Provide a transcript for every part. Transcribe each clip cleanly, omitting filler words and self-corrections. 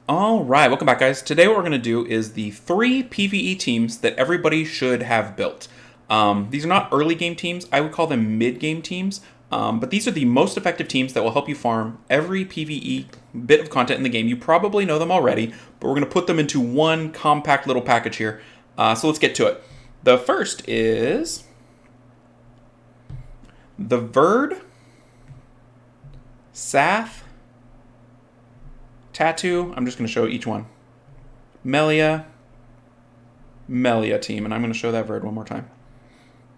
All right, welcome back, guys. Today, what we're going to do is the 3 PVE teams that everybody should have built. These are not early game teams. I would call them mid-game teams. But these are the most effective teams that will help you farm every PVE bit of content in the game. You probably know them already, but we're going to put them into one compact little package here. So let's get to it. The first is the Verd, Sath, Tattoo. I'm just going to show each one. Melia team, and I'm going to show that Verd one more time.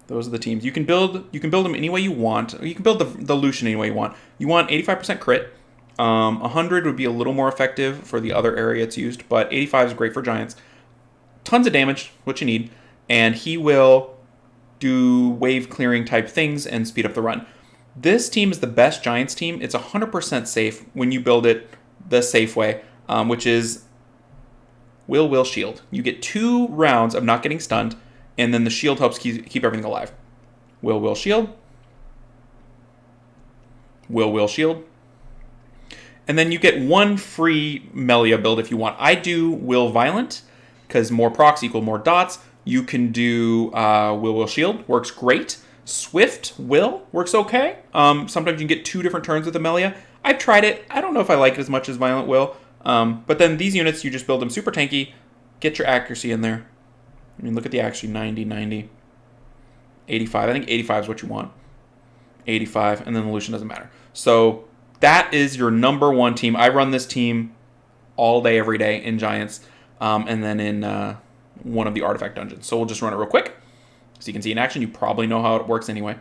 Those are the teams. You can build them any way you want. You can build the Lucian any way you want. You want 85% crit. 100 would be a little more effective for the other area it's used, but 85 is great for giants. Tons of damage, what you need, and he will do wave clearing type things and speed up the run. This team is the best giants team. It's 100% safe when you build it the safe way, which is will shield. You get 2 rounds of not getting stunned, and then the shield helps keep everything alive. Will shield. Will shield. And then you get 1 free Melia build if you want. I do Will Violent, because more procs equal more dots. You can do will shield, works great. Swift Will works okay. Sometimes you can get 2 different turns with the Melia. I've tried it. I don't know if I like it as much as Violent Will. But then these units, you just build them super tanky. Get your accuracy in there. I mean, look at the accuracy. 90, 90, 85. I think 85 is what you want. 85, and then the Lucian doesn't matter. So that is your number 1 team. I run this team all day, every day in Giants, and then in one of the artifact dungeons. So we'll just run it real quick. So you can see in action. You probably know how it works anyway.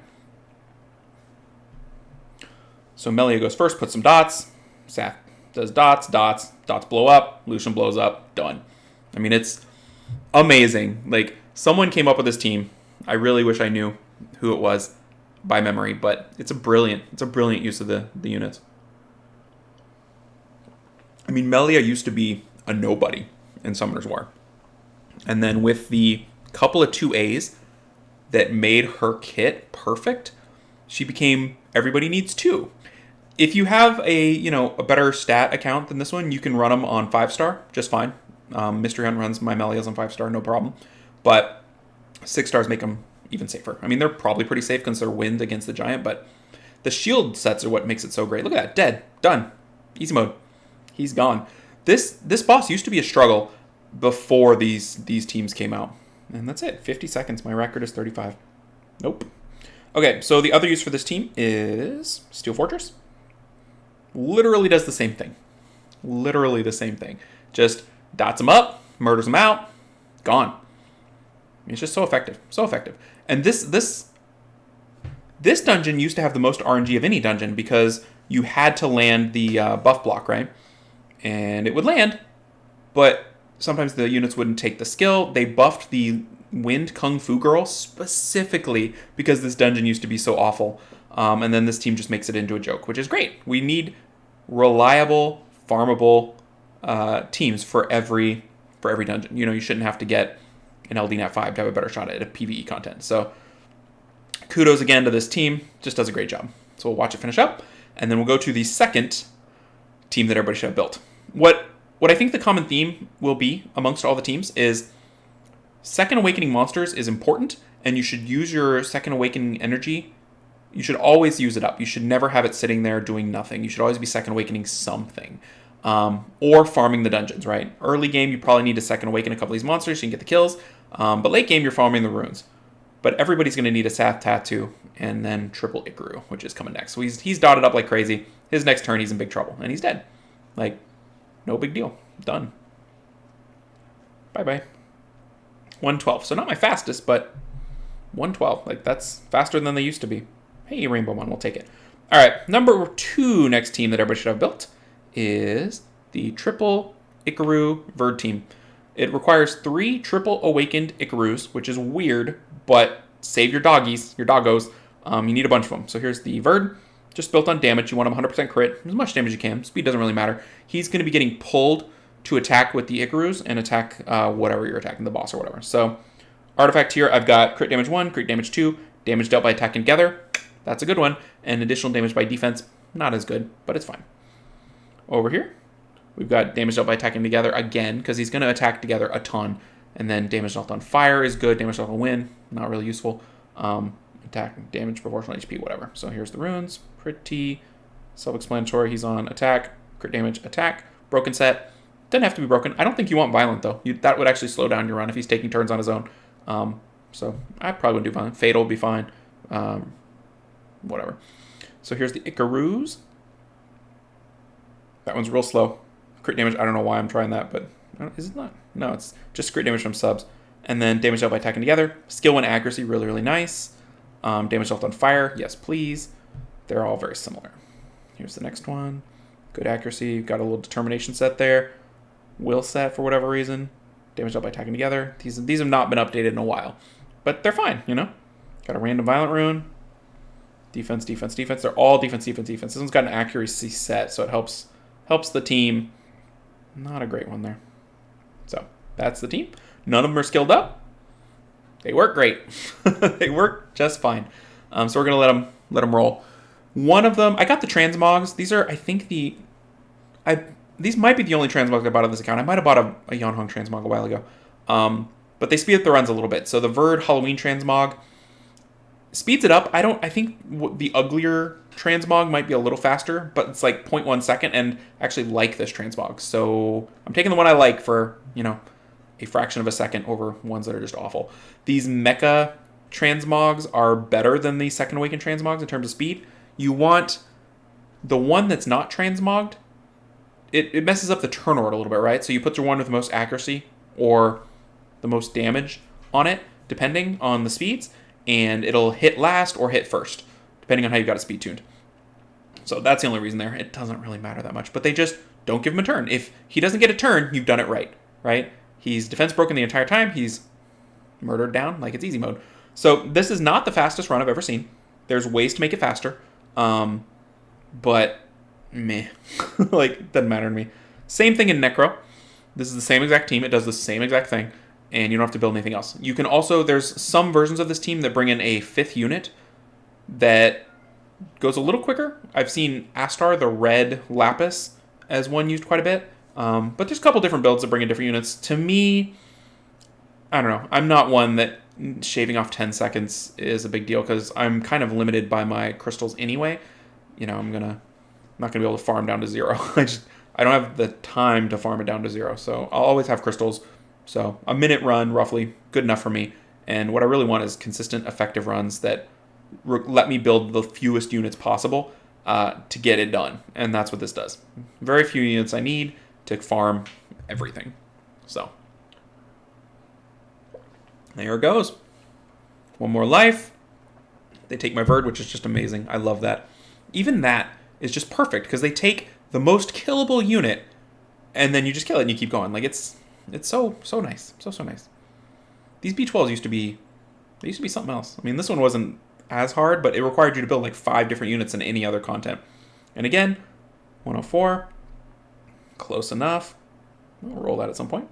So Melia goes first, puts some dots. Sath does dots blow up. Lucian blows up. Done. I mean, it's amazing. Like, someone came up with this team. I really wish I knew who it was by memory, but it's a brilliant use of the units. I mean, Melia used to be a nobody in Summoner's War. And then with the couple of 2As that made her kit perfect, she became everybody needs 2. If you have a better stat account than this one, you can run them on 5-star just fine. Mysteryhunt runs my Melias on 5-star, no problem. But 6 stars make them even safer. I mean, they're probably pretty safe because they're wind against the giant, but the shield sets are what makes it so great. Look at that, dead, done, easy mode. He's gone. This boss used to be a struggle before these teams came out, and that's it. 50 seconds. My record is 35. Nope. Okay, so the other use for this team is Steel Fortress. Literally does the same thing. Literally the same thing. Just dots them up, murders them out, gone. It's just so effective. So effective. And this dungeon used to have the most RNG of any dungeon because you had to land the buff block, right? And it would land, but sometimes the units wouldn't take the skill. They buffed the Wind Kung Fu Girl specifically because this dungeon used to be so awful. And then this team just makes it into a joke, which is great. We need reliable, farmable teams for every dungeon. You shouldn't have to get an LD Nat 5 to have a better shot at a PvE content. So kudos again to this team. Just does a great job. So we'll watch it finish up, and then we'll go to the second team that everybody should have built. What I think the common theme will be amongst all the teams is Second Awakening monsters is important, and you should use your Second Awakening energy. You should always use it up. You should never have it sitting there doing nothing. You should always be Second Awakening something. Or farming the dungeons, right? Early game, you probably need to Second Awaken a couple of these monsters so you can get the kills. But late game, you're farming the runes. But everybody's going to need a Sath Tattoo and then triple Icarus, which is coming next. So he's dotted up like crazy. His next turn, he's in big trouble. And he's dead. Like, no big deal. Done. Bye-bye. 112. So not my fastest, but 112. Like, that's faster than they used to be. Hey, Rainbow One, we'll take it. All right, number 2 next team that everybody should have built is the triple Icarus Verd team. It requires 3 triple awakened Icarus, which is weird, but save your doggies, your doggos. You need a bunch of them. So here's the Verd, just built on damage. You want him 100% crit, as much damage as you can. Speed doesn't really matter. He's going to be getting pulled to attack with the Icarus and attack whatever you're attacking, the boss or whatever. So artifact here, I've got crit damage 1, crit damage 2, damage dealt by attacking together. That's a good one. And additional damage by defense, not as good, but it's fine. Over here, We've got damage dealt by attacking together again, because he's going to attack together a ton. And then damage dealt on fire is good. Damage dealt on wind, not really useful. Attack, damage, proportional HP, whatever. So here's the runes. Pretty self-explanatory. He's on attack, crit damage, attack. Broken set. Doesn't have to be broken. I don't think you want violent, though. That would actually slow down your run if he's taking turns on his own. So I probably wouldn't do violent. Fatal would be fine. Whatever. So here's the Icarus. That one's real slow. Crit damage, I don't know why I'm trying that, but is it not? No, it's just crit damage from subs. And then damage dealt by attacking together. Skill and accuracy, really, really nice. Damage dealt on fire, yes, please. They're all very similar. Here's the next one. Good accuracy. Got a little determination set there. Will set for whatever reason. Damage dealt by attacking together. These have not been updated in a while, but they're fine, you know? Got a random violent rune. Defense, defense, defense. They're all defense, defense, defense. This one's got an accuracy set, so it helps the team. Not a great one there. So that's the team. None of them are skilled up. They work great. They work just fine. So we're gonna let them roll. One of them, I got the transmogs. These are, I think, these might be the only transmogs I bought on this account. I might have bought a Yonhong transmog a while ago. But they speed up the runs a little bit. So the Verd Halloween transmog speeds it up. I think the uglier transmog might be a little faster, but it's like 0.1 second, and I actually like this transmog. So I'm taking the one I like for, a fraction of a second over ones that are just awful. These mecha transmogs are better than the Second Awakened transmogs in terms of speed. You want the one that's not transmogged. It messes up the turn order a little bit, right? So you put the one with the most accuracy or the most damage on it, depending on the speeds, and it'll hit last or hit first, depending on how you've got it speed tuned. So that's the only reason there. It doesn't really matter that much, but they just don't give him a turn. If he doesn't get a turn, you've done it right? He's defense broken the entire time. He's murdered down like it's easy mode. So this is not the fastest run I've ever seen. There's ways to make it faster, but meh. Like, doesn't matter to me. Same thing in Necro. This is the same exact team. It does the same exact thing, and you don't have to build anything else. You can also, there's some versions of this team that bring in a 5th unit that goes a little quicker. I've seen Astar, the red Lapis, as one used quite a bit. But there's a couple different builds that bring in different units. To me, I don't know. I'm not one that shaving off 10 seconds is a big deal, because I'm kind of limited by my crystals anyway. I'm not gonna be able to farm down to 0. I don't have the time to farm it down to 0. So I'll always have crystals. So a minute run, roughly, good enough for me. And what I really want is consistent, effective runs that let me build the fewest units possible to get it done. And that's what this does. Very few units I need to farm everything. So there it goes. One more life. They take my Verd, which is just amazing. I love that. Even that is just perfect, because they take the most killable unit and then you just kill it and you keep going. Like, it's so nice. So nice. These B12s used to be something else. I mean, this one wasn't as hard, but it required you to build like 5 different units in any other content. And again, 104. Close enough. We'll roll that at some point.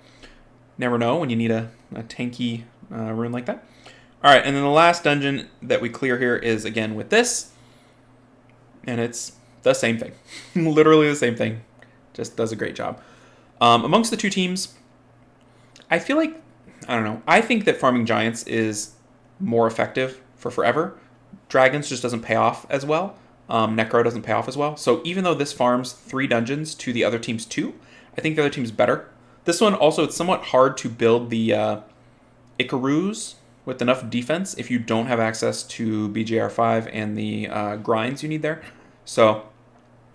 Never know when you need a tanky rune like that. All right, and then the last dungeon that we clear here is, again, with this. And it's the same thing. Literally the same thing. Just does a great job. Amongst the two teams, I feel like, I don't know. I think that farming giants is more effective for forever. Dragons just doesn't pay off as well. Necro doesn't pay off as well. So even though this farms 3 dungeons to the other team's 2, I think the other team's better. This one also, it's somewhat hard to build the Icarus with enough defense if you don't have access to BJR5 and the grinds you need there. So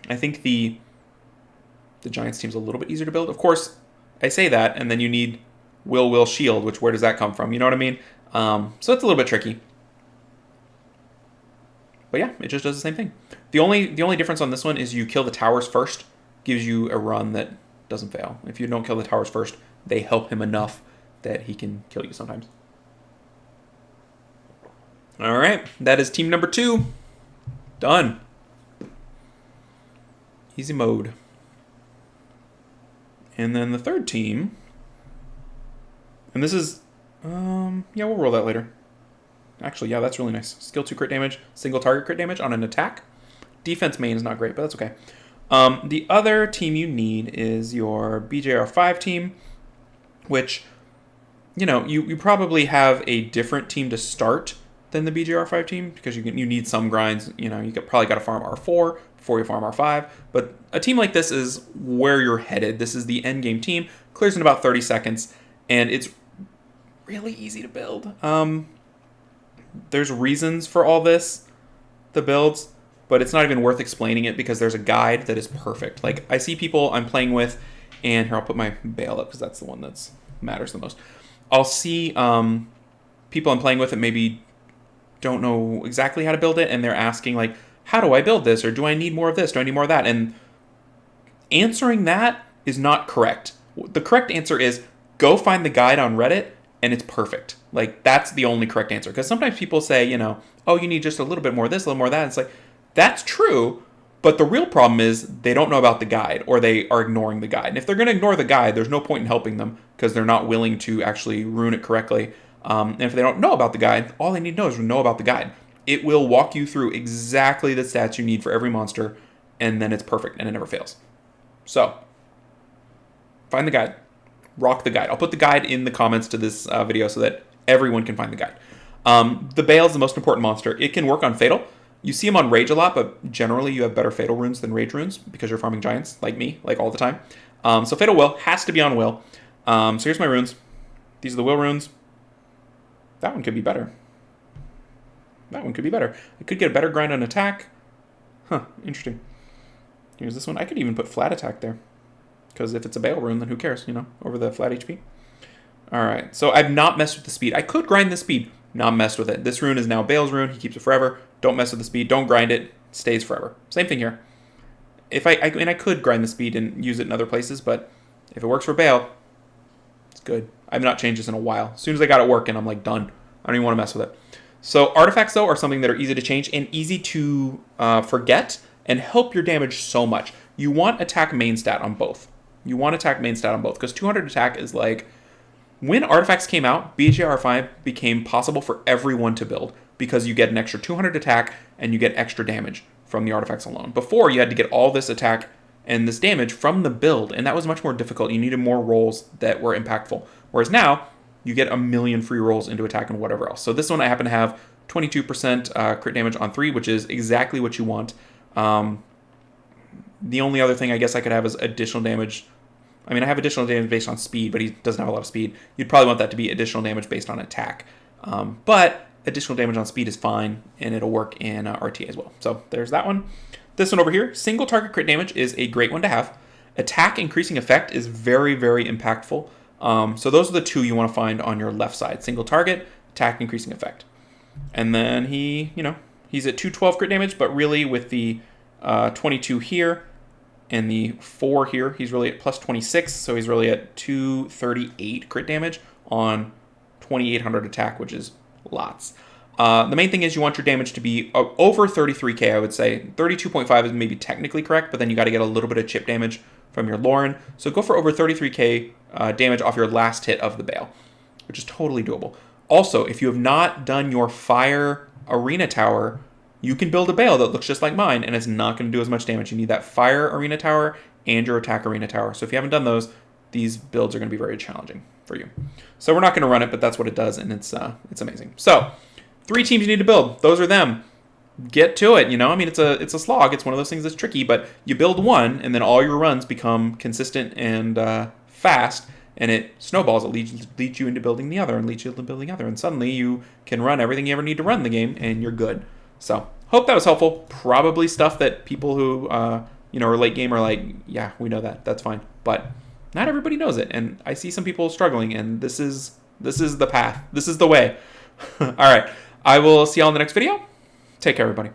I think the Giants team's a little bit easier to build. Of course, I say that, and then you need will shield, which, where does that come from? You know what I mean? So it's a little bit tricky. But yeah, it just does the same thing. The only difference on this one is you kill the towers first. Gives you a run that doesn't fail. If you don't kill the towers first, they help him enough that he can kill you sometimes. All right, that is team number 2. Done. Easy mode. And then the third team, and this is, yeah, we'll roll that later. Actually, yeah, that's really nice. Skill 2 crit damage, single target crit damage on an attack. Defense main is not great, but that's okay. The other team you need is your BJR5 team, which, you probably have a different team to start than the BJR5 team because you need some grinds. You probably got to farm R4 before you farm R5. But a team like this is where you're headed. This is the end game team. Clears in about 30 seconds, and it's really easy to build. There's reasons for all this, the builds, but it's not even worth explaining it because there's a guide that is perfect. Like, I see people I'm playing with, and here, I'll put my Bale up because that's the one that matters the most. I'll see people I'm playing with that maybe don't know exactly how to build it, and they're asking, like, how do I build this? Or do I need more of this? Do I need more of that? And answering that is not correct. The correct answer is go find the guide on Reddit, and it's perfect. Like, that's the only correct answer. Because sometimes people say, oh, you need just a little bit more of this, a little more of that. It's like, that's true, but the real problem is they don't know about the guide, or they are ignoring the guide. And if they're going to ignore the guide, there's no point in helping them because they're not willing to actually rune it correctly. And if they don't know about the guide, all they need to know about the guide. It will walk you through exactly the stats you need for every monster, and then it's perfect, and it never fails. So, find the guide. Rock the guide. I'll put the guide in the comments to this video so that everyone can find the guide. The Bale is the most important monster. It can work on Fatal. You see him on Rage a lot, but generally you have better Fatal runes than Rage runes because you're farming Giants, like me, like all the time. So Fatal Will has to be on Will. So here's my runes. These are the Will runes. That one could be better. That one could be better. I could get a better grind on attack. Huh, interesting. Here's this one. I could even put flat attack there. Because if it's a Bale rune, then who cares, over the flat HP. Alright, so I've not messed with the speed. I could grind the speed, not messed with it. This rune is now Bale's rune. He keeps it forever. Don't mess with the speed. Don't grind it. It stays forever. Same thing here. If I could grind the speed and use it in other places, but if it works for Bale, it's good. I've not changed this in a while. As soon as I got it working, I'm like, done. I don't even want to mess with it. So artifacts, though, are something that are easy to change and easy to forget and help your damage so much. You want attack main stat on both. Because 200 attack is like... When artifacts came out, BJR5 became possible for everyone to build because you get an extra 200 attack and you get extra damage from the artifacts alone. Before, you had to get all this attack and this damage from the build, and that was much more difficult. You needed more rolls that were impactful. Whereas now, you get a million free rolls into attack and whatever else. So this one I happen to have 22% crit damage on 3, which is exactly what you want. The only other thing I guess I could have is additional damage. I mean, I have additional damage based on speed, but he doesn't have a lot of speed. You'd probably want that to be additional damage based on attack. But additional damage on speed is fine, and it'll work in RTA as well. So there's that one. This one over here, single target crit damage is a great one to have. Attack increasing effect is very, very impactful. So those are the two you want to find on your left side. Single target, attack increasing effect. And then he's at 212 crit damage, but really with the 22 here, and the 4 here, he's really at plus 26, so he's really at 238 crit damage on 2,800 attack, which is lots. The main thing is you want your damage to be over 33k, I would say. 32.5 is maybe technically correct, but then you got to get a little bit of chip damage from your Lauren. So go for over 33k damage off your last hit of the Bale, which is totally doable. Also, if you have not done your Fire Arena Tower, you can build a Bale that looks just like mine, and it's not going to do as much damage. You need that Fire Arena Tower and your Attack Arena Tower. So if you haven't done those, these builds are going to be very challenging for you. So we're not going to run it, but that's what it does, and it's amazing. So 3 teams you need to build. Those are them. Get to it. I mean, it's a slog. It's one of those things that's tricky, but you build one, and then all your runs become consistent and fast, and it snowballs. It leads you into building the other, and leads you into building the other, and suddenly you can run everything you ever need to run in the game, and you're good. So, hope that was helpful. Probably stuff that people who, are late game are like, yeah, we know that. That's fine. But not everybody knows it. And I see some people struggling, and this is the path. This is the way. All right. I will see y'all in the next video. Take care, everybody.